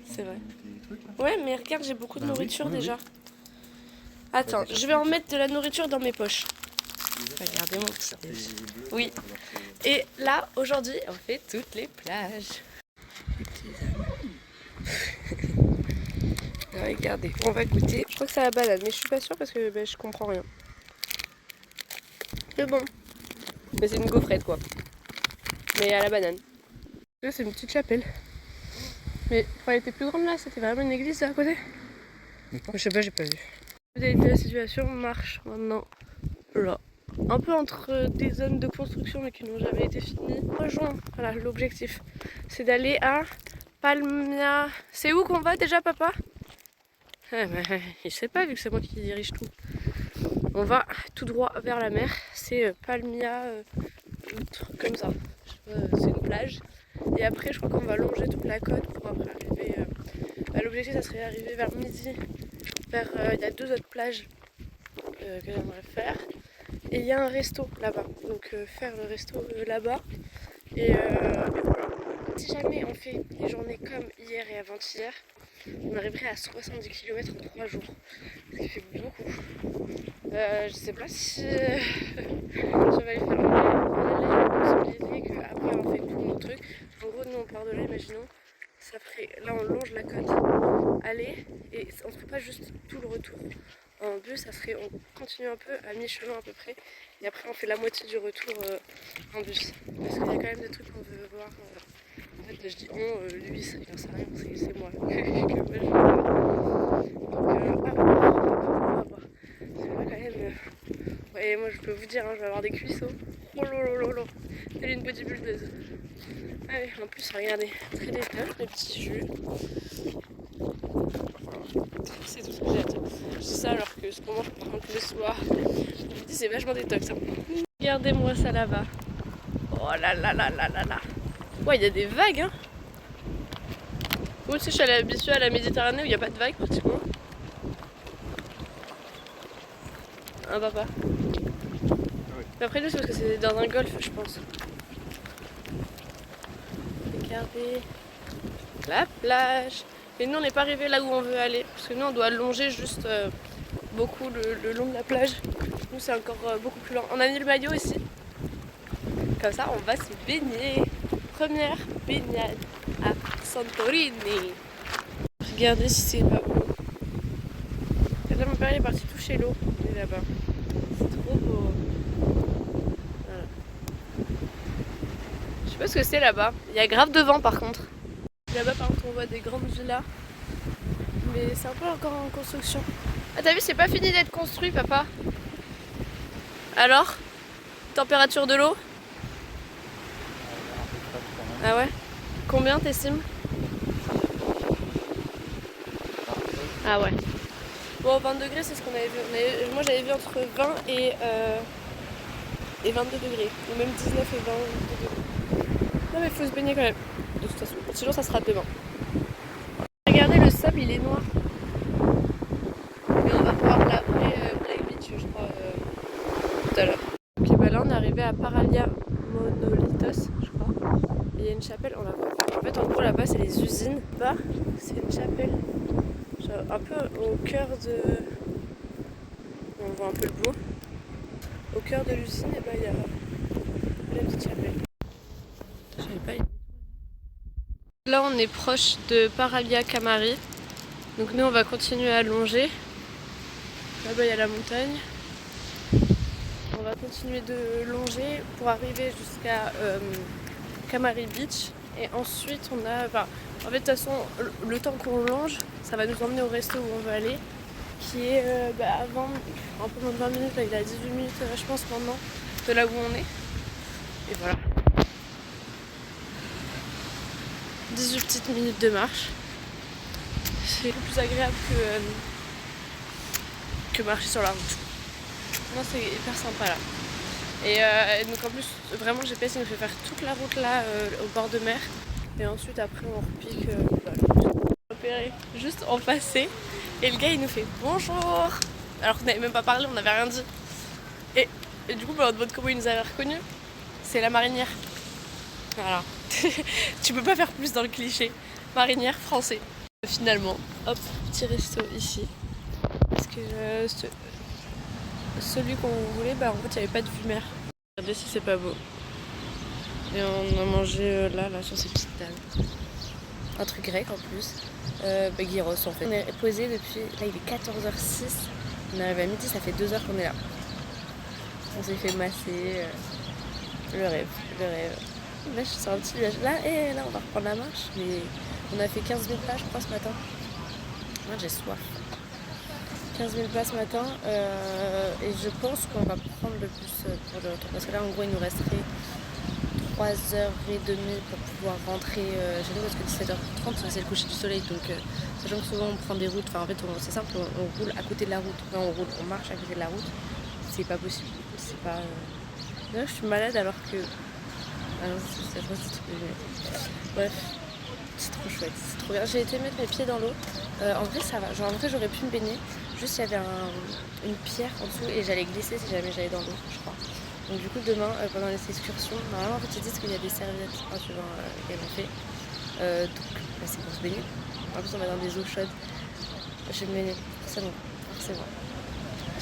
C'est vrai. Ouais, mais regarde, j'ai beaucoup de nourriture déjà. Attends, je vais en mettre de la nourriture dans mes poches. Regardez mon petit déj. Oui. Et là, aujourd'hui, on fait toutes les plages. Regardez, on va goûter. Je crois que c'est à la banane, mais je suis pas sûre parce que je comprends rien. C'est bon. Mais c'est une gaufrette quoi. Mais à la banane. Là, c'est une petite chapelle. Mais quand elle était plus grande là, c'était vraiment une église à côté. Je sais pas, j'ai pas vu. La situation marche maintenant là. Un peu entre des zones de construction mais qui n'ont jamais été finies. Rejoint, voilà, l'objectif. C'est d'aller à Palmia. C'est où qu'on va déjà, papa? Je sais pas vu que c'est moi qui dirige tout. On va tout droit vers la mer. C'est Palmia, un truc comme ça. C'est une plage. Et après, je crois qu'on va longer toute la côte pour après arriver. L'objectif, ça serait d'arriver vers midi. Il y a 2 autres plages que j'aimerais faire. Et il y a un resto là-bas. Donc faire le resto là-bas. Et voilà. Si jamais on fait des journées comme hier et avant-hier, on arriverait à 70 km en 3 jours. Ce qui fait beaucoup. Je sais pas si je vais aller faire la possibilité qu'après on fait tout notre truc. En gros, nous on part de là, imaginons. Ça ferait, là on longe la côte, aller, et on ne ferait pas juste tout le retour en bus, ça serait, on continue un peu à mi-chemin à peu près, et après on fait la moitié du retour en bus. Parce qu'il y a quand même des trucs qu'on veut voir. En fait, je dis on, lui, il n'en sait rien, c'est moi. Donc, à voir. C'est là quand même. Ouais, moi je peux vous dire, hein, je vais avoir des cuisseaux. Oh lolo, telle une bodybuildeuse. Allez, en plus, regardez, très détail, les petits jus. C'est tout ce que j'ai à dire. Je dis ça alors que ce qu'on mange par exemple le soir, je me dis c'est vachement détox. Hein. Regardez-moi ça là-bas. Oh là là là là là là. Ouais, il y a des vagues. Hein. Moi aussi, je suis habituée à la Méditerranée où il n'y a pas de vagues pratiquement. Hein, papa? Mais après, nous, c'est parce que c'est dans un golfe, je pense. Regardez la plage. Et nous on n'est pas arrivé là où on veut aller parce que nous on doit longer juste beaucoup le long de la plage. Nous c'est encore beaucoup plus loin. On a mis le maillot ici. Comme ça on va se baigner. Première baignade à Santorini. Regardez si c'est pas beau. Là mon père il est parti toucher l'eau. Il est là-bas. C'est trop beau. Voilà. Je sais pas ce que c'est là-bas. Il y a grave de vent par contre. Là-bas par contre on voit des grandes villas. Mais c'est un peu encore en construction. Ah t'as vu c'est pas fini d'être construit papa. Alors? Température de l'eau? Ah ouais? Combien t'estimes? Ah ouais. Bon 20 degrés c'est ce qu'on avait vu. Moi j'avais vu entre 20 et 22 degrés. Ou même 19 et 20 degrés. Non mais il faut se baigner quand même. De toute façon. Sinon ça sera demain. Regardez le sable il est noir. Mais on va pouvoir laver Black Beach je crois tout à l'heure. Ok bah là on est arrivé à Paralia Monolitos je crois. Et il y a une chapelle, on la voit. En fait en gros là-bas c'est les usines. Là c'est une chapelle. Genre, un peu au cœur de... On voit un peu le bout. Au cœur de l'usine et bah il y a la petite chapelle. Je savais pas. Là on est proche de Paralia Camari. Donc nous on va continuer à longer. Là-bas il y a la montagne. On va continuer de longer pour arriver jusqu'à Camari Beach. Et ensuite on a... Enfin, en fait de toute façon le temps qu'on longe, ça va nous emmener au resto où on veut aller. Qui est avant un peu moins de 20 minutes, là, il est à 18 minutes je pense maintenant de là où on est. Et voilà. 18 petites minutes de marche. C'est plus agréable que marcher sur la route. Non, c'est hyper sympa là. Et donc en plus, vraiment GPS il nous fait faire toute la route là au bord de mer. Et ensuite après on repique repéré juste en passé. Et le gars il nous fait bonjour. Alors qu'on n'avait même pas parlé, on n'avait rien dit. Et du coup, on demande comment il nous avait reconnus. C'est la marinière. Voilà. Tu peux pas faire plus dans le cliché. marinière français. Finalement, hop, petit resto ici. Parce que celui qu'on voulait, en fait il n'y avait pas de vue mer. Regardez si c'est pas beau. Et on a mangé là sur ces petites tables. Un truc grec en plus. Gyros en fait. On est posé depuis, là il est 14h06. On arrive à midi, ça fait 2 heures qu'on est là. On s'est fait masser. Le rêve. Là je suis sur un petit village. Là on va reprendre la marche. Mais on a fait 15 000 pas je crois ce matin. Moi j'ai soif. 15 000 pas ce matin. Et je pense qu'on va prendre le bus pour le retour. Parce que là en gros il nous resterait 3h30 pour pouvoir rentrer chez nous parce que 17h30 c'est le coucher du soleil donc sachant que souvent on prend des routes, enfin en fait c'est simple, on roule à côté de la route, enfin, on marche à côté de la route, c'est pas possible, c'est pas... Là je suis malade alors que... Ah non c'est trop bref, c'est trop chouette, c'est trop bien, j'ai été mettre mes pieds dans l'eau, en vrai ça va, genre en vrai j'aurais pu me baigner, juste il y avait une pierre en dessous et j'allais glisser si jamais j'allais dans l'eau je crois. Donc du coup demain pendant les excursions, normalement en fait ils disent qu'il y a des serviettes qu'elles ont fait. Donc c'est pour se baigner. En plus on va dans des eaux chaudes. Je vais me baigner, c'est bon. Je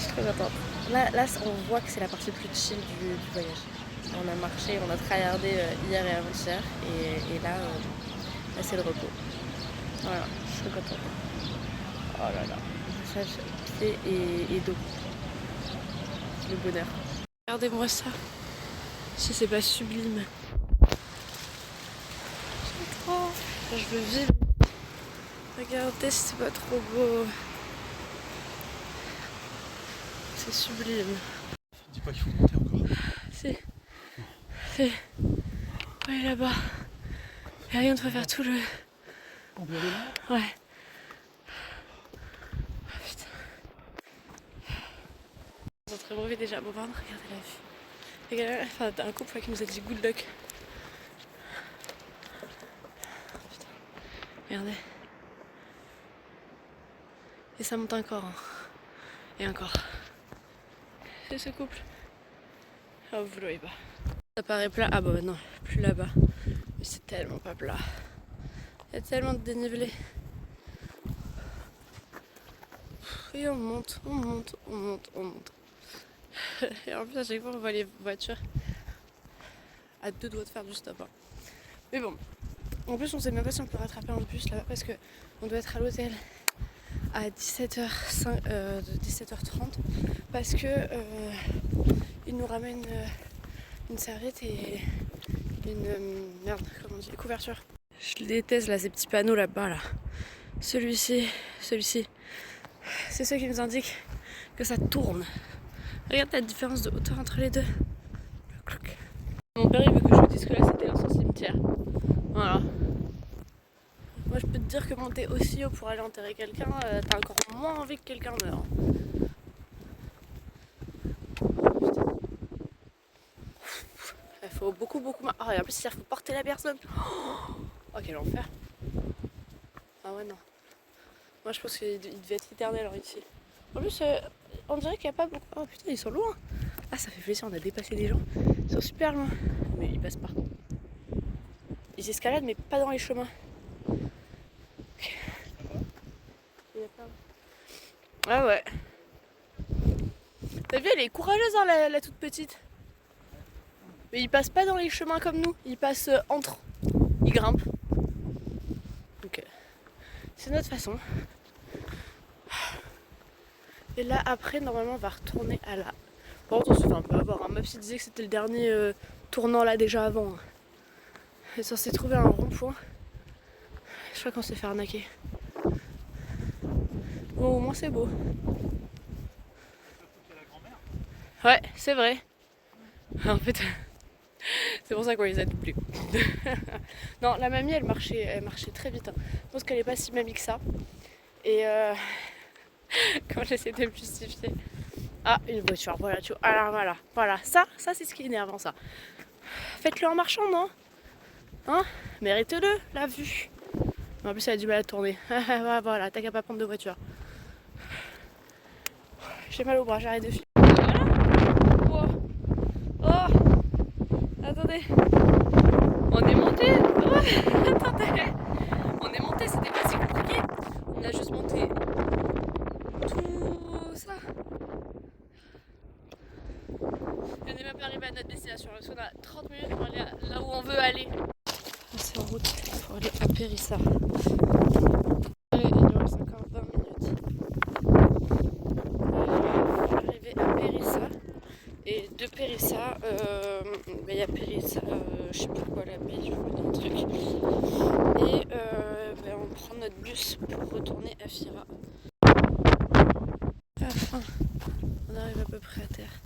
suis très contente. Là on voit que c'est la partie plus chill du voyage. On a marché, on a tryhardé hier et avant-hier et là c'est le repos. Voilà, je suis contente. Oh là là, massage pied et dos. Le bonheur. Regardez-moi ça, si c'est pas sublime. J'aime trop, je veux vivre. Regardez si c'est pas trop beau. C'est sublime. Dis pas qu'il faut monter encore. C'est... Ouais là-bas. Et rien, on doit faire tout le... On doit aller là ? Ouais. Oh putain. Ils sont très mauvais déjà. Bon pardon, regardez la vue. Regardez, enfin, un couple qui nous a dit good luck. Putain. Regardez. Et ça monte encore. Hein. Et encore. C'est ce couple. Oh, vous le voyez pas. Ça paraît plat. Ah bah non, plus là-bas. Mais c'est tellement pas plat. Il y a tellement de dénivelé. Et on monte. Et en plus à chaque fois on voit les voitures à 2 doigts de faire du stop. Hein. Mais bon, en plus on sait même pas si on peut rattraper un bus là-bas parce que on doit être à l'hôtel à 17h30 parce que ils nous ramènent une serviette et une couverture. Je déteste là ces petits panneaux là-bas là. Celui-ci, c'est ceux qui nous indiquent que ça tourne. Regarde la différence de hauteur entre les deux. Mon père il veut que je vous dise que là c'était un cimetière. Voilà. Moi je peux te dire que monter aussi haut pour aller enterrer quelqu'un, t'as encore moins envie que quelqu'un meure. Il faut beaucoup. Ah et en plus il faut porter la personne. Oh quel enfer. Ah ouais non. Moi je pense qu'il devait être éternel ici. En plus on dirait qu'il n'y a pas beaucoup. Oh putain ils sont loin. Ah ça fait plaisir, on a dépassé des gens. Ils sont super loin. Mais ils passent pas. Ils escaladent mais pas dans les chemins. Okay. Ah ouais. T'as vu elle est courageuse hein, la toute petite. Mais ils passent pas dans les chemins comme nous. Ils passent entre. Ils grimpent. Donc c'est notre façon. Et là après normalement on va retourner à la... Par contre on se fait un peu avoir. Même s'il disait que c'était le dernier tournant là déjà avant. On est censé trouver un rond-point. Je crois qu'on s'est fait arnaquer. Bon au moins c'est beau. Ouais c'est vrai. En fait c'est pour ça qu'on les a doublés. Non la mamie elle marchait très vite. Hein. Je pense qu'elle est pas si mamie que ça. Et quand j'essaie de me justifier. Ah, une voiture, voilà, tu vois. Alors voilà. Ça c'est ce qui est énervant, ça. Faites-le en marchant, non ? Hein ? Mérite-le, la vue. En plus, elle a du mal à tourner. Voilà, t'as qu'à pas prendre de voiture. J'ai mal au bras, j'arrête de filmer. Voilà. Oh, attendez. On est monté. Oh, attendez. On est monté. On n'est même pas arrivé à notre destination parce qu'on a 30 minutes pour aller là où on veut aller. C'est en route pour aller à Périssa. Et il nous reste encore 20 minutes. On est arrivé à Périssa. Et de Périssa, il y a Périssa, je sais plus quoi la baie, je vois dans le truc. Et on prend notre bus pour retourner à Fira. Enfin, on arrive à peu près à terre.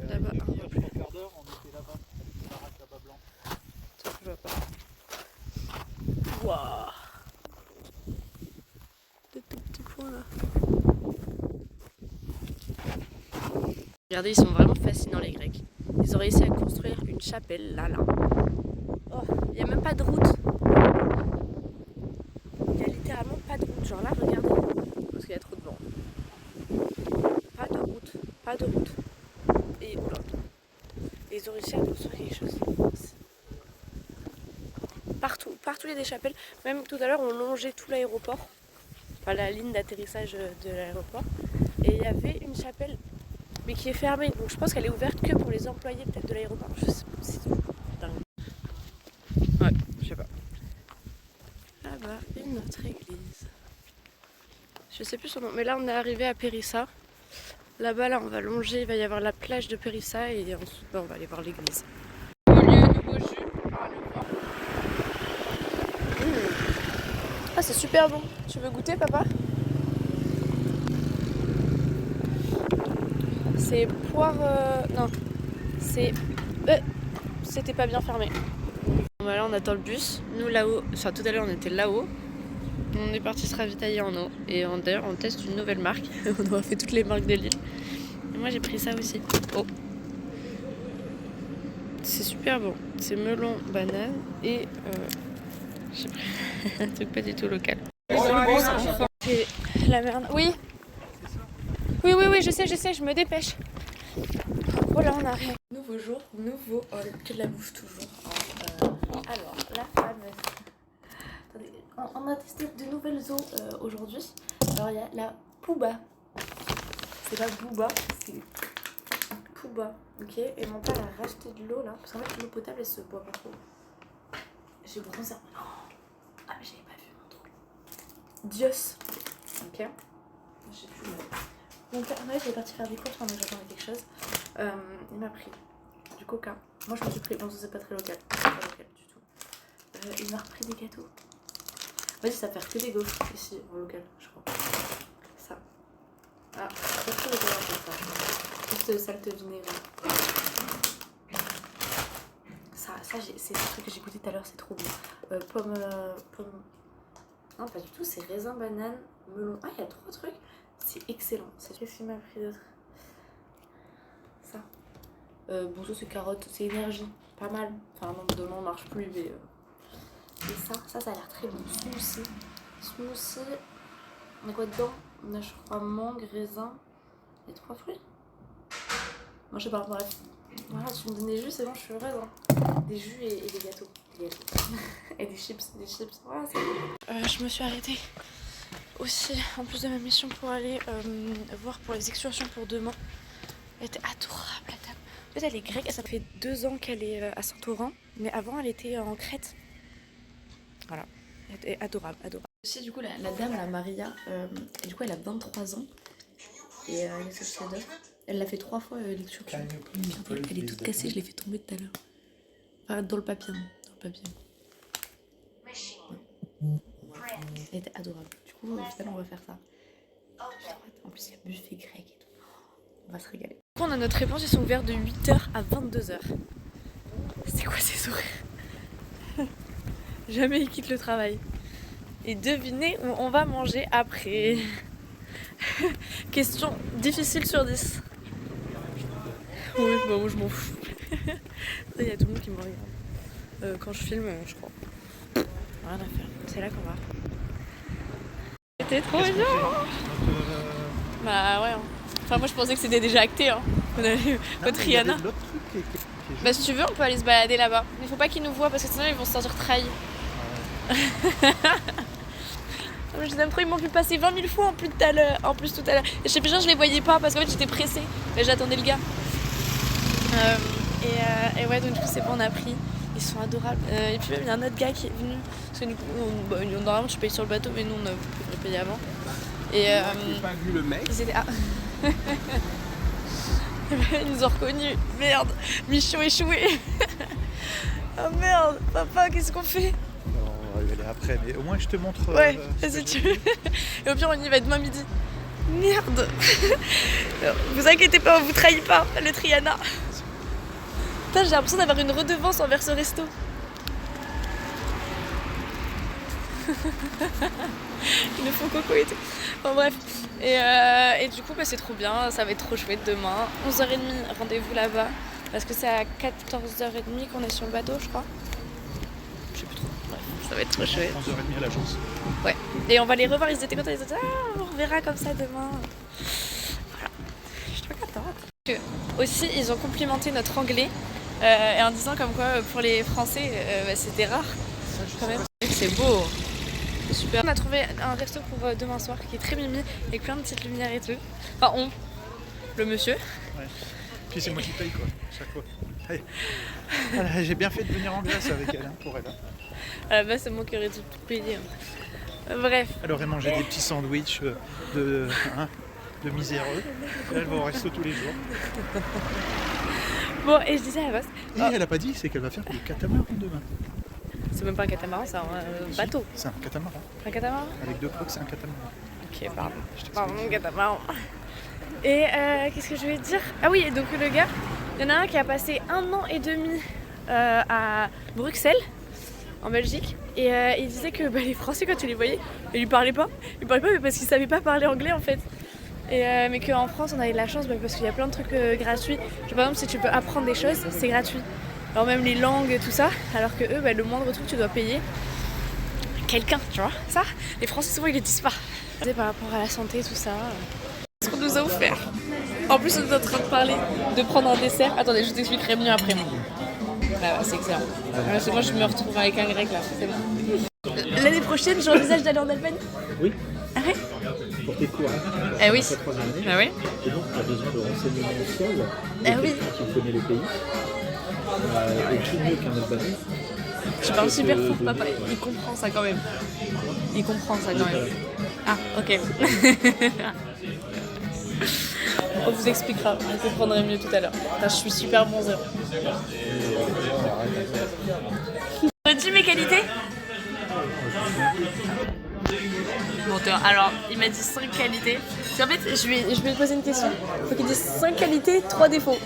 Là-bas, un peu plus. quart d'heure, on était là-bas, avec le baraque là-bas blanc. Ça, je vois pas. Waouh! Des tout petits points là. Regardez, ils sont vraiment fascinants les Grecs. Ils ont réussi à construire une chapelle là. Oh, il n'y a même pas de route. Il n'y a littéralement pas de route. Genre là, regardez. Parce qu'il y a trop de vent. Pas de route. Pas de route. Et oula. Et ils ont réussi à construire quelque chose. Partout il y a des chapelles. Même tout à l'heure, on longeait tout l'aéroport. Enfin, la ligne d'atterrissage de l'aéroport. Et il y avait une chapelle, mais qui est fermée. Donc je pense qu'elle est ouverte que pour les employés peut-être de l'aéroport. Je sais pas, c'est dingue. Ouais, je sais pas. Là-bas, une autre église. Je sais plus son nom. Mais là, on est arrivé à Périssa. Là-bas, là, on va longer. Il va y avoir la plage de Périssa. Et ensuite, on va aller voir l'église. Nouveau lieu, nouveau jus. Ah, c'est super bon. Tu veux goûter, papa? C'est poire... Non. C'est... C'était pas bien fermé. Bon, bah là, on attend le bus. Nous, là-haut... Enfin, tout à l'heure, on était là-haut. On est parti se ravitailler en eau. Et d'ailleurs, on teste une nouvelle marque. On aura fait toutes les marques de l'île. Et moi, j'ai pris ça aussi. Oh. C'est super bon. C'est melon, banane et... j'ai pris un truc pas du tout local. C'est la merde. Oui. Oui, je sais, je me dépêche. Voilà, on arrive. Nouveau jour, nouveau haul. Que de la bouffe toujours. Alors, la fameuse. Attendez, on a testé de nouvelles eaux aujourd'hui. Alors, il y a la Pouba. C'est pas Booba, c'est Pouba. Ok, et mon père a racheté de l'eau là. Parce qu'en fait, l'eau potable elle se boit pas trop. J'ai bronzé. Ah, mais j'avais pas vu mon truc. Dios. Ok. Je sais plus. Mon père, ouais, j'étais partie faire des courses pendant que j'attendais quelque chose. Il m'a pris du coca. Moi, je me suis pris. Bon, ça, c'est pas très local. C'est pas local du tout. Il m'a repris des gâteaux. Vas-y, ça va faire que des gaufres ici, en local, je crois. Ça. Ah, c'est pas trop local, ça. Juste salte vinaigrée. Ça c'est le truc que j'ai goûté tout à l'heure, c'est trop bon. Pomme. Non, pas du tout, c'est raisin, banane, melon. Ah, il y a 3 trucs. C'est excellent. Qu'est-ce qu'il m'a pris d'autre? Ça. Bon, ça c'est carotte, c'est énergie. Pas mal. Enfin, non, demain on marche plus, mais. Et ça a l'air très bon. Smoothie. On a quoi dedans? On a, je crois, mangue, raisin. Et 3 fruits. Moi, je sais pas, bref. Voilà, tu me donnes des jus, c'est bon, je suis heureuse. Hein. Des jus et des gâteaux. Et des chips. Voilà, c'est bon. Je me suis arrêtée aussi, en plus de ma mission, pour aller voir pour les excursions pour demain. Elle était adorable, la dame. En fait, elle est grecque. Ça fait 2 ans qu'elle est à Saint-Oran. Mais avant, elle était en Crète. Voilà. Elle était adorable. Aussi, du coup, la dame, la Maria, du coup, elle a 23 ans. Et elle est chef-d'œuvre. Elle l'a fait 3 fois l'excursion. Elle est toute cassée, je l'ai fait tomber tout à l'heure. Enfin, dans le papier. Ouais. Elle était adorable. Du coup, finalement, on va faire ça. En plus, il y a buffet grec et tout. On va se régaler. On a notre réponse, ils sont ouverts de 8h à 22h. C'est quoi ces horaires? Jamais ils quittent le travail. Et devinez où on va manger après. Question difficile sur 10. Oui, bah moi je m'en fous. Il y a tout le monde qui me regarde. Quand je filme, je crois. Rien à faire. C'est là qu'on va. C'était trop bien. Bah ouais. Hein. Enfin moi je pensais que c'était déjà acté. Hein. On a vu votre Rihanna. Bah si tu veux on peut aller se balader là-bas. Il faut pas qu'ils nous voient parce que sinon ils vont se sentir trahis. Je les aime trop, ils m'ont vu passer 20 000 fois en plus tout à l'heure. Et je sais plus, je les voyais pas parce qu'en fait j'étais pressée. Mais j'attendais le gars. Et ouais, donc du coup c'est bon, on a pris. Ils sont adorables. Et puis même il y a un autre gars qui est venu. Parce que du coup, normalement tu payes sur le bateau, mais nous on a pu payer avant. Et J'ai pas vu le mec. ils étaient... Ah. Ils nous ont reconnus. Merde, Michon échoué. Oh merde, papa, qu'est-ce qu'on fait? On va y aller après, mais au moins je te montre. Ouais, vas-y tu veux. Et au pire on y va demain midi. Merde. Vous inquiétez pas, on vous trahit pas, le Triana. Putain, j'ai l'impression d'avoir une redevance envers ce resto. Ils nous font coco et tout. Bon bref. Et du coup c'est trop bien, ça va être trop chouette demain. 11h30, rendez-vous là-bas. Parce que c'est à 14h30 qu'on est sur le bateau, je crois. Je sais plus trop. Bref, ça va être trop chouette. 11h30 à l'agence. Ouais. Et on va les revoir, ils étaient contents, ils étaient on reverra comme ça demain. Voilà. Je suis trop contente. Aussi, ils ont complimenté notre anglais en disant comme quoi pour les Français c'était rare. Quand même. C'est beau. C'est super. On a trouvé un resto pour demain soir qui est très mimi avec plein de petites lumières et tout. Enfin le monsieur. Ouais. Puis c'est moi qui paye quoi, chaque fois. Allez. Voilà, j'ai bien fait de venir en Grèce avec elle, pour elle. À la base c'est moi qui aurais dû payer. Bref. Elle aurait mangé des petits sandwichs de miséreux. Et elle va au resto tous les jours. Bon, et je disais à la base. Et elle a pas dit, c'est qu'elle va faire le catamaran demain. C'est même pas un catamaran, c'est un bateau. C'est un catamaran. Un catamaran? Avec 2 coques, c'est un catamaran. Ok, pardon. Pardon, catamaran. Et qu'est-ce que je vais te dire? Ah oui, donc le gars, il y en a un qui a passé 1 an et demi à Bruxelles, en Belgique. Et il disait que les Français, quand tu les voyais, ils lui parlaient pas. Ils parlaient pas mais parce qu'ils savaient pas parler anglais en fait. Et, mais qu'en France, on avait de la chance parce qu'il y a plein de trucs gratuits. Par exemple, si tu peux apprendre des choses, c'est gratuit. Alors même les langues et tout ça, alors que eux, le moindre truc, tu dois payer quelqu'un, tu vois. Ça, les Français, souvent, ils le disent pas. Par rapport à la santé, tout ça. Ce qu'on nous a offert. En plus, on est en train de parler de prendre un dessert. Attendez, je t'expliquerai mieux après. Bah, c'est excellent. Parce que moi, je me retrouve avec un grec là, c'est bon. L'année prochaine, j'envisage d'aller en Albanie. Oui. Ah ouais? Pour tes cours. Eh oui. Ah oui. Et donc, tu as besoin de renseignements au sol. Eh oui. Tu connais le pays. Et qui mieux qu'un Albanais? Je parle super fort, papa. Il comprend ça quand même. Il comprend ça quand même. Ah, ok. On vous expliquera, vous comprendrez mieux tout à l'heure. Je suis super bon zéro. Redis mes qualités. Bon, alors, il m'a dit 5 qualités. En fait, je vais lui poser une question. Il faut qu'il dise 5 qualités, 3 défauts.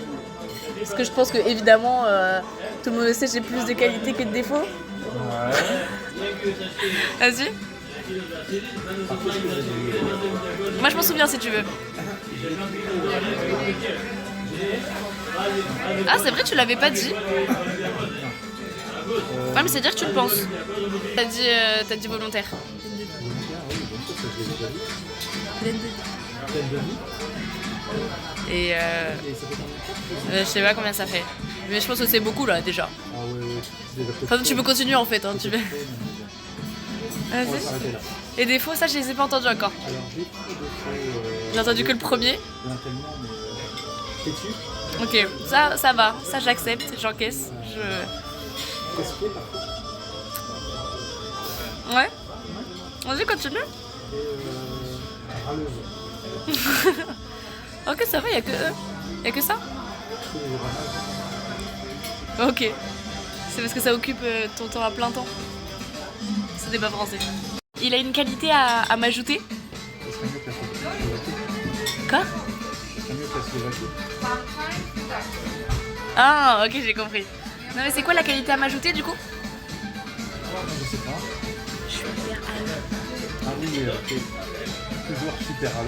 Parce que je pense que, évidemment, tout le monde le sait, j'ai plus de qualités que de défauts. Ouais. Vas-y. Moi, je m'en souviens si tu veux. Ah, c'est vrai, tu l'avais pas dit. Ah, mais c'est-à-dire que tu le penses. T'as dit volontaire. Et je sais pas combien ça fait. Mais je pense que c'est beaucoup là déjà. Enfin, tu peux continuer en fait. Hein, tu veux. Vas-y. Et défauts, ça je les ai pas entendus encore. J'ai entendu que le premier. Ok, ça va, ça j'accepte, j'encaisse. Ouais. Vas-y, continue. Ok, ça va, y'a que ça. Ok. C'est parce que ça occupe ton temps à plein temps. C'était pas français. Il a une qualité à m'ajouter. Quoi? Ah, ok, j'ai compris. Non, mais c'est quoi la qualité à m'ajouter du coup? Je sais pas. Je suis hyper à l'heure. Ah oui, toujours super à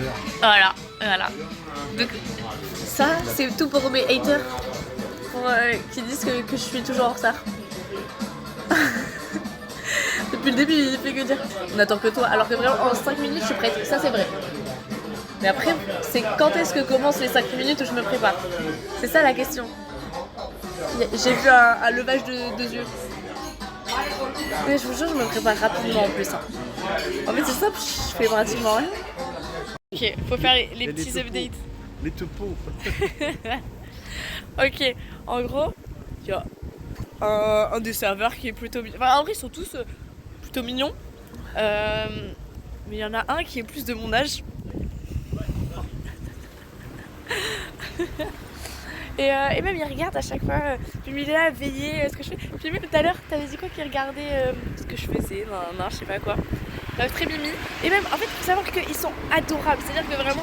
l'heure. Voilà. Donc, ça, c'est tout pour mes haters. Qui disent que je suis toujours en retard. Depuis le début, il fait que dire on attend que toi. Alors que vraiment, en 5 minutes, je suis prête. Ça, c'est vrai. Mais après, c'est quand est-ce que commencent les 5 minutes où je me prépare? C'est ça la question. J'ai vu un levage de yeux. Mais je vous jure, je me prépare rapidement en plus. Hein. En fait, c'est simple, je fais pratiquement rien. Ok, faut faire les petits updates. Les topos. Ok, en gros, il y a un des serveurs qui est plutôt mignon. Enfin, en vrai, ils sont tous plutôt mignons. Mais il y en a un qui est plus de mon âge. Et même il regarde à chaque fois, puis il est là à veiller ce que je fais. Puis même tout à l'heure, t'avais dit quoi qu'il regardait ce que je faisais, non, je sais pas quoi. Bref, très mimi. Et même, en fait, il faut savoir qu'ils sont adorables. C'est-à-dire que vraiment,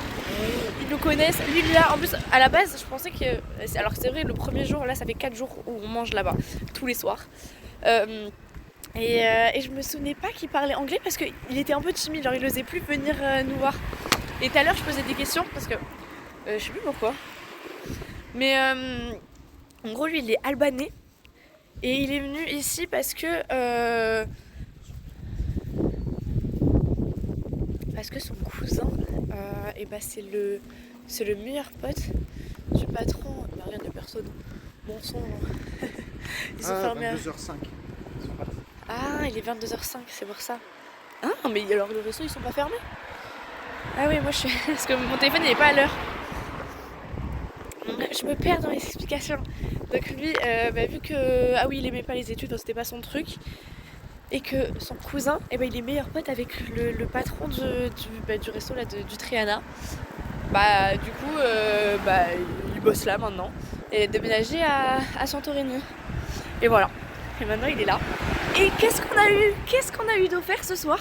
ils nous connaissent. Lui, là, en plus, à la base, je pensais que. Alors que c'est vrai, le premier jour, là, ça fait 4 jours où on mange là-bas, tous les soirs. Et je me souvenais pas qu'il parlait anglais parce qu'il était un peu timide, genre il osait plus venir nous voir. Et tout à l'heure, je posais des questions parce que. Je sais plus pourquoi. Mais en gros, lui, il est albanais. Et il est venu ici parce que son cousin, et bah, c'est le meilleur pote du patron. Bah, rien de personne. Bon sang. Ils sont fermés à 22h05. Ah, il est 22h05, c'est pour ça. Ah, mais alors le resto, ils sont pas fermés? Ah oui, moi je suis. Parce que mon téléphone il est pas à l'heure. Je me perds dans les explications. Donc lui, vu que. Ah oui, il aimait pas les études, donc c'était pas son truc. Et que son cousin, il est meilleur pote avec le patron du resto là, du Triana. Bah, du coup, il bosse là maintenant. Et il a déménagé à Santorini. Et voilà. Et maintenant il est là. Et qu'est-ce qu'on a eu d'offert ce soir?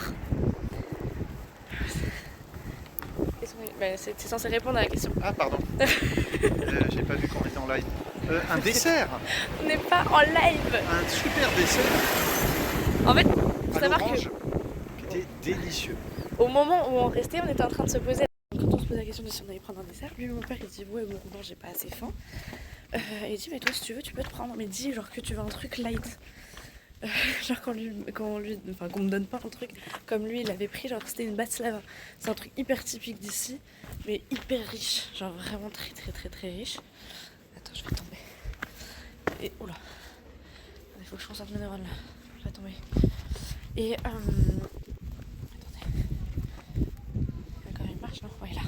C'est censé répondre à la question. Ah, pardon. J'ai pas vu qu'on était en live. Un dessert. On n'est pas en live. Un super dessert. En fait, faut savoir que qui était délicieux. au moment où on restait, on était en train de se poser. Quand on se posait la question de si on allait prendre un dessert, lui, mon père, il dit ouais, bon, non, j'ai pas assez faim. Et il dit mais toi, si tu veux, tu peux te prendre. Mais dis genre que tu veux un truc light. Genre qu'on me donne pas un truc comme lui il avait pris, genre c'était une baklava. C'est un truc hyper typique d'ici, mais hyper riche, genre vraiment très très très très riche. Attends, je vais tomber. Et oula, il faut que je concentre mes neurones là. Je vais tomber. Et attendez. D'accord, il marche, non? Ouais, là.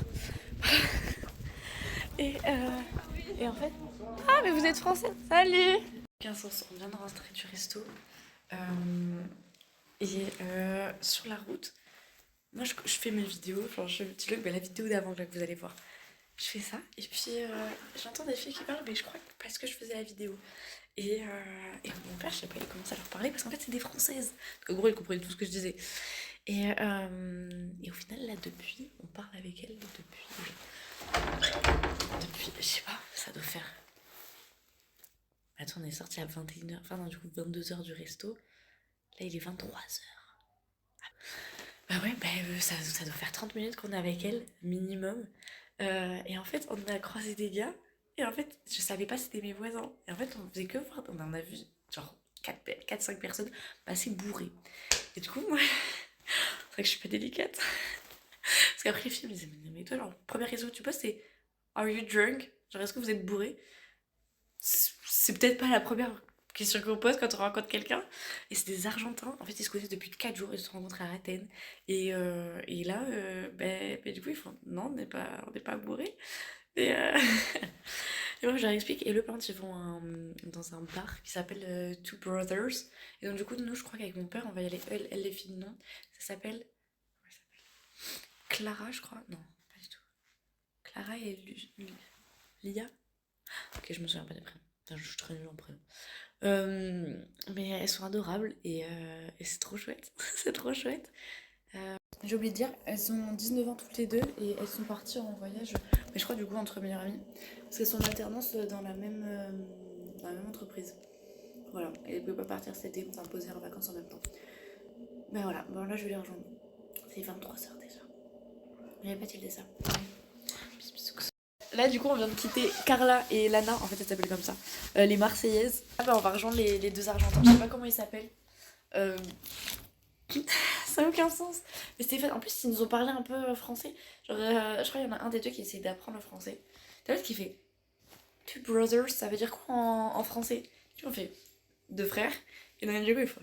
Et en fait. Ah, mais vous êtes français! Salut! Aucun sens, on vient de rentrer du resto. Sur la route, moi je fais mes vidéos, genre je vlog, la vidéo d'avant que vous allez voir. Je fais ça, et puis j'entends des filles qui parlent, mais je crois que parce que je faisais la vidéo. Et mon père, je sais pas, il commence à leur parler parce qu'en fait c'est des françaises. Donc en gros, ils comprenaient tout ce que je disais. Et au final, là, depuis, on parle avec elle depuis, je sais pas, ça doit faire. Attends, on est sorti à 21h, enfin non, du coup 22h du resto. Là, il est 23h. Bah ouais, ça doit faire 30 minutes qu'on est avec elle, minimum. Et en fait, on a croisé des gars. Et en fait, je savais pas si c'était mes voisins. Et en fait, on faisait que voir. On en a vu genre 4-5 personnes passer bourrées. Et du coup, moi, c'est vrai que je suis pas délicate. Parce qu'après, les filles me disaient, mais toi, genre, première question que tu poses, c'est Are you drunk? Genre, est-ce que vous êtes bourré? C'est peut-être pas la première question qu'on pose quand on rencontre quelqu'un. Et c'est des Argentins. En fait, ils se connaissent depuis 4 jours. Ils se sont rencontrés à Athènes. Et là, du coup, ils font non, on n'est pas bourrés. Et, et moi, je leur explique. Et le par contre, ils vont dans un bar qui s'appelle Two Brothers. Et donc, du coup, nous, je crois qu'avec mon père, on va y aller. Elle les filles, non. Ça s'appelle. Comment ça s'appelle? Clara, je crois. Non, pas du tout. Clara et Lia. Ok, je me souviens pas des prénoms. Je suis très nulle en prénom. Mais elles sont adorables et c'est trop chouette. C'est trop chouette. J'ai oublié de dire, elles ont 19 ans toutes les deux et elles sont parties en voyage, mais je crois du coup entre meilleures amies, parce qu'elles sont en alternance dans la même entreprise. Voilà, et elles ne pouvaient pas partir cet été, on s'est imposé en vacances en même temps. Ben voilà, bon là je vais les rejoindre. C'est 23h déjà. J'avais pas dit ça. Là du coup on vient de quitter Carla et Lana, en fait elles s'appellent comme ça, les Marseillaises. Ah bah on va rejoindre les deux Argentins, je sais pas comment ils s'appellent. Ça n'a aucun sens. Mais Stéphane, en plus ils nous ont parlé un peu français. Genre je crois qu'il y en a un des deux qui essaie d'apprendre le français. T'as vu ce qu'il fait? Two brothers, ça veut dire quoi en français? Tu vois, on fait deux frères. Et dans du coup il faut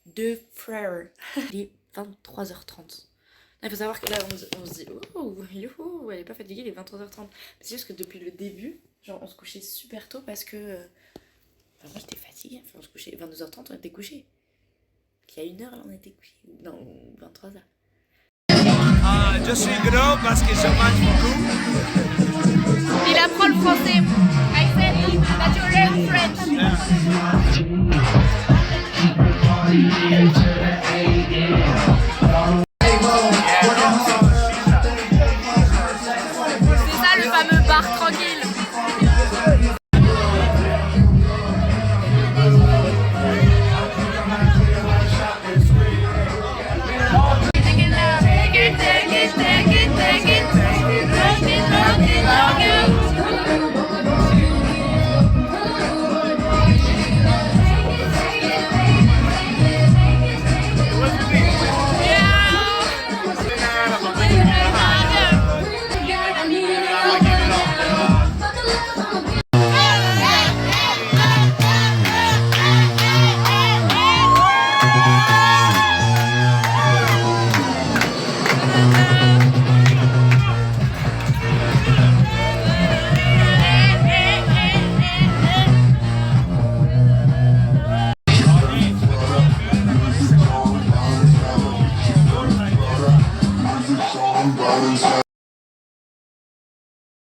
deux frères. Il est 23h30. Il faut savoir que là on se dit oh youhou, elle est pas fatiguée, il est 23h30. Mais c'est juste que depuis le début, Genre on se couchait super tôt parce que... Enfin, moi j'étais fatiguée, enfin, on se couchait 22h30, on était couchés. Il y a 1 heure là on était couchés, non 23h. Je suis gros parce que je mange beaucoup. Il apprend le français. I said that you learn French.